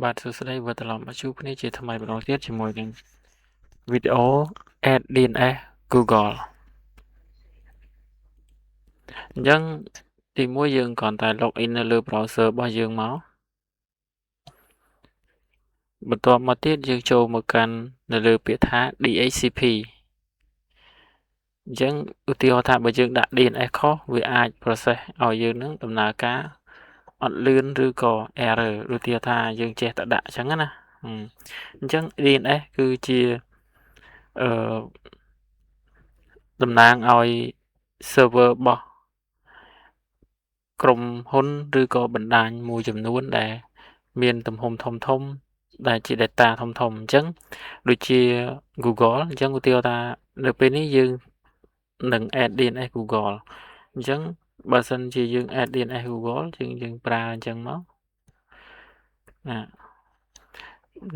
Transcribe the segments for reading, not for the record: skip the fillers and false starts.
បាទសួស្តីវិលត្រឡប់មកជួបគ្នាជាថ្មីម្ដងទៀតជាមួយនឹងវីដេអូ Add DNS Google អញ្ចឹងទី1យើងគ្រាន់តែ login នៅលើ browser របស់យើងមកបន្ទាប់មកទៀតយើងចូលមកកាន់នៅលើពាក្យថា DHCP អញ្ចឹងឧទាហរណ៍ថាបើយើងដាក់ DNS ខុសវាអាច process ឲ្យយើងនឹងដំណើរការអត់លឿនឬក៏ error ឧទាហរណ៍ថាយើងចេះតែដាក់អញ្ចឹងណាអញ្ចឹង DNS គឺជាតំណាងឲ្យ server របស់ក្រុមហ៊ុនឬក៏បណ្ដាញមួយចំនួនដែលមានទំហំធំៗដែលជា data ធំៗអញ្ចឹងដូចជា Google អញ្ចឹងឧទាហរណ៍ថានៅពេលនេះយើងនឹង add DNS Google អញ្ចឹងបើសិនជាយើង add DNS Google យើងប្រើអញ្ចឹងមក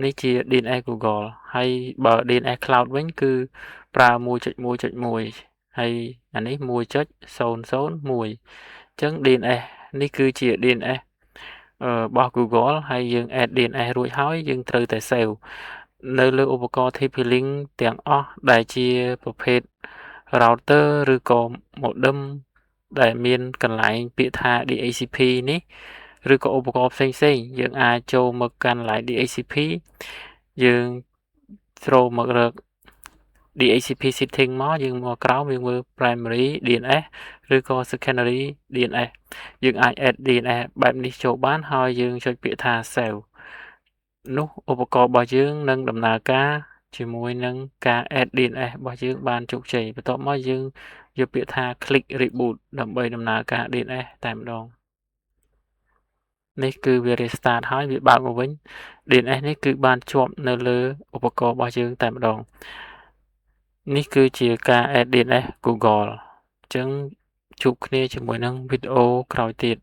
នេះជា DNS Google ហើយបើ DNS Cloud វិញគឺប្រើ 1.1.1 ហើយអានេះ 1.001 អញ្ចឹង DNS នេះគឺជា DNS របស់ Google ហើយយើង add DNS រួចហើយយើងត្រូវតែ save នៅលើឧបករណ៍ TP-Link ទាំងអស់ដែលជាប្រភេទ router ឬក៏ modem ដែលមានកន្លែងពាក្យថា DHCP នេះឬក៏ឧបករណ៍ផ្សេងៗយើងអាចចូលមកកាន់កន្លែង DHCP យើងស្រូបមករក DHCP setting មកយើងមកក្រោមយើងមើល primary DNS ឬក៏ secondary DNS យើងអាច add DNS បែបនេះចូលបានហើយយើងចុចពាក្យថា save នោះឧបករណ៍របស់យើងនឹងដំណើរការជាមួយនឹងការ add DNS របស់យើងបានជោគជ័យបន្ទាប់មកយើងយកពាក្យថា click reboot ដើម្បីដំណើរការ DNS តែម្ដងនេះគឺវា restart ហើយវាបើកមកវិញ DNS នេះគឺបានជាប់នៅលើឧបករណ៍របស់យើងតែម្ដងនេះគឺជាការ add DNS Google អញ្ចឹងជួបគ្នាជាមួយនឹងវីដេអូក្រោយទៀត